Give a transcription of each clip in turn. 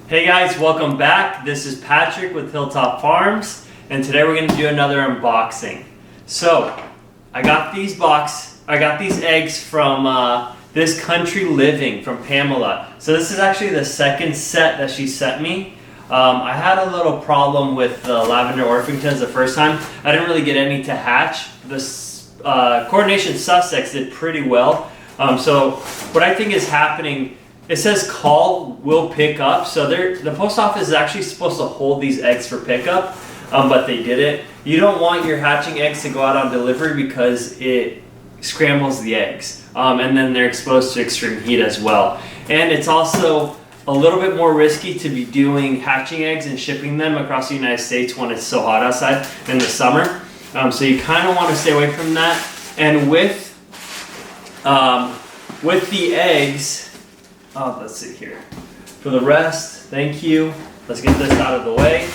Hey guys, welcome back. This is Patrick with Hilltop Farms, and today we're going to do another unboxing. So, I got these eggs from This Country Living from Pamela. So this is actually the second set that she sent me. I had a little problem with the Lavender Orpingtons the first time. I didn't really get any to hatch. This Coronation Sussex did pretty well. So what I think is happening, it says call will pick up. So the post office is actually supposed to hold these eggs for pickup, but they didn't. You don't want your hatching eggs to go out on delivery because it scrambles the eggs. And then they're exposed to extreme heat as well. And it's also a little bit more risky to be doing hatching eggs and shipping them across the United States when it's so hot outside in the summer. So you kind of want to stay away from that. And with the eggs, let's see here. For the rest, thank you. Let's get this out of the way.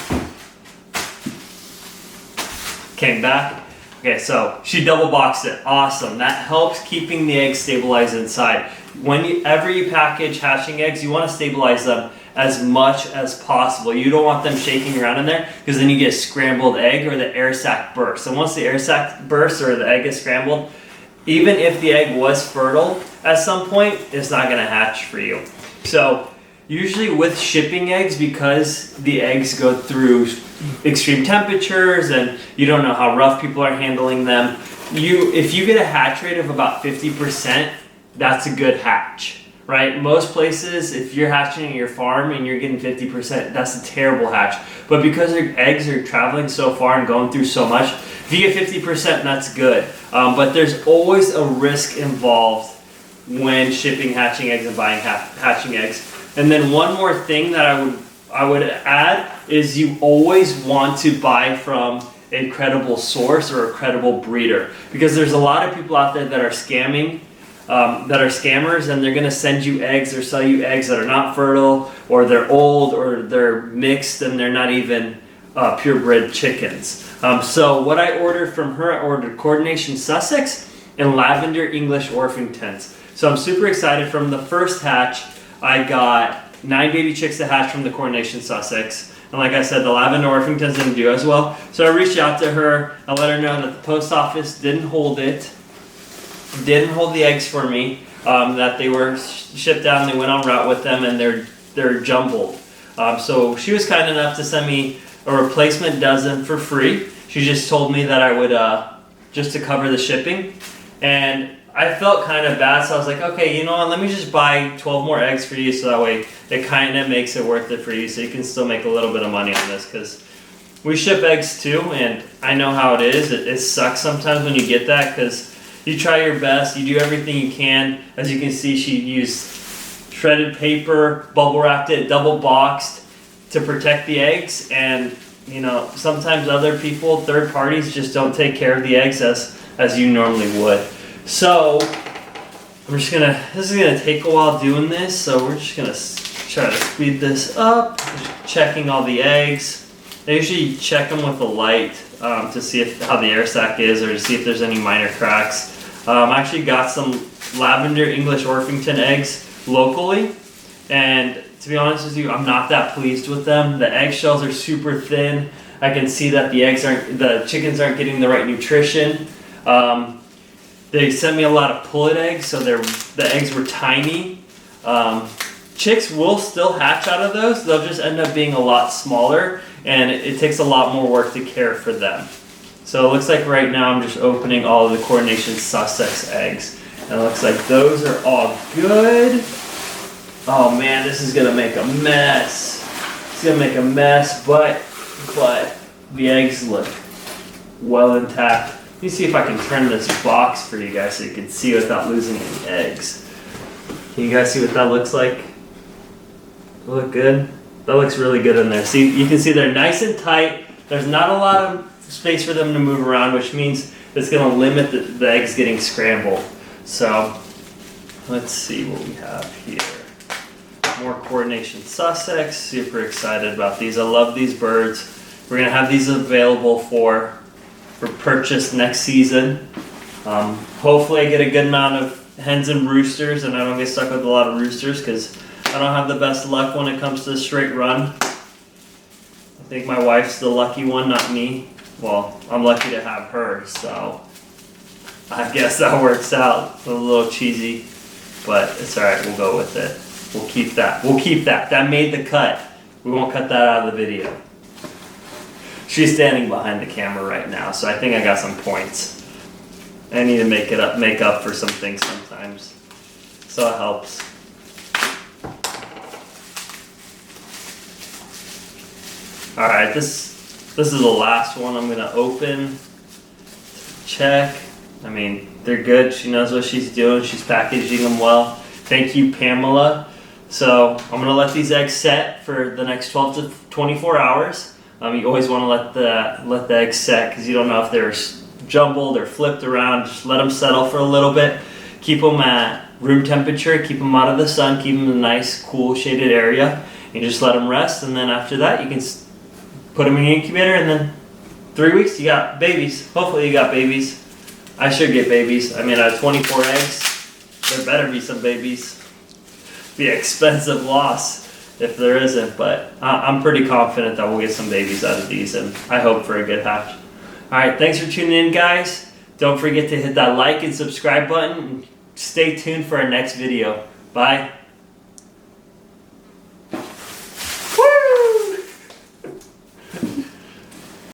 Came back. Okay, so she double boxed it. Awesome. That helps keeping the eggs stabilized inside. Whenever you package hatching eggs, you want to stabilize them as much as possible. You don't want them shaking around in there because then you get a scrambled egg or the air sac bursts. And once the air sac bursts or the egg is scrambled, even if the egg was fertile at some point, it's not going to hatch for you. So usually with shipping eggs, because the eggs go through extreme temperatures and you don't know how rough people are handling them, if you get a hatch rate of about 50%, that's a good hatch, right? Most places, if you're hatching at your farm and you're getting 50%, that's a terrible hatch. But because your eggs are traveling so far and going through so much, if you get 50%, that's good. But there's always a risk involved when shipping hatching eggs and buying hatching eggs. And then one more thing that I would add is you always want to buy from a credible source or a credible breeder, because there's a lot of people out there that are scamming, that are scammers, and they're going to send you eggs or sell you eggs that are not fertile, or they're old, or they're mixed and they're not even purebred chickens. So what I ordered from her, I ordered Coronation Sussex and Lavender English Orpingtons. So I'm super excited. From the first hatch, I got 9 baby chicks to hatch from the Coronation Sussex. And like I said, the Lavender Orpingtons didn't do as well. So I reached out to her and let her know that the post office didn't hold the eggs for me, that they were shipped out and they went on route with them and they're jumbled. So she was kind enough to send me a replacement dozen for free. She just told me that I would, just to cover the shipping. And I felt kind of bad, so I was like, okay, you know what, let me just buy 12 more eggs for you so that way it kind of makes it worth it for you so you can still make a little bit of money on this, because we ship eggs too, and I know how it is. It sucks sometimes when you get that, because you try your best, you do everything you can. As you can see, she used shredded paper, bubble wrapped it, double boxed to protect the eggs, and you know, sometimes other people, third parties, just don't take care of the eggs as you normally would. So this is gonna take a while doing this, so we're just gonna try to speed this up. Just checking all the eggs. I usually check them with a light to see how the air sac is, or to see if there's any minor cracks. I actually got some Lavender English Orpington eggs locally, and to be honest with you, I'm not that pleased with them. The eggshells are super thin. I can see that the chickens aren't getting the right nutrition. They sent me a lot of pullet eggs, so the eggs were tiny. Chicks will still hatch out of those. They'll just end up being a lot smaller, and it takes a lot more work to care for them. So it looks like right now I'm just opening all of the Coronation Sussex eggs. And it looks like those are all good. Oh man, this is gonna make a mess. It's gonna make a mess, but the eggs look well intact. Let me see if I can turn this box for you guys so you can see without losing any eggs. Can you guys see what that looks like? Look good? That looks really good in there. See, you can see they're nice and tight. There's not a lot of space for them to move around, which means it's going to limit the eggs getting scrambled. So let's see what we have here. More Coronation Sussex. Super excited about these. I love these birds. We're going to have these available for purchase next season. Hopefully I get a good amount of hens and roosters and I don't get stuck with a lot of roosters, because I don't have the best luck when it comes to the straight run. I think my wife's the lucky one, not me. Well, I'm lucky to have her, so I guess that works out. A little cheesy, but it's alright, we'll go with it. We'll keep that. We'll keep that. That made the cut. We won't cut that out of the video. She's standing behind the camera right now, so I think I got some points. I need to make up for some things sometimes. So it helps. Alright, this is the last one I'm gonna open. Check. I mean, they're good. She knows what she's doing. She's packaging them well. Thank you, Pamela. So I'm gonna let these eggs set for the next 12 to 24 hours. You always want to let the eggs set because you don't know if they're jumbled or flipped around. Just let them settle for a little bit. Keep them at room temperature. Keep them out of the sun. Keep them in a nice, cool, shaded area. And just let them rest. And then after that, you can put them in the incubator. And then 3 weeks, you got babies. Hopefully, you got babies. I should get babies. I mean, out of 24 eggs, there better be some babies. Be an expensive loss if there isn't, but I'm pretty confident that we'll get some babies out of these, and I hope for a good hatch. Alright, thanks for tuning in, guys. Don't forget to hit that like and subscribe button. Stay tuned for our next video. Bye.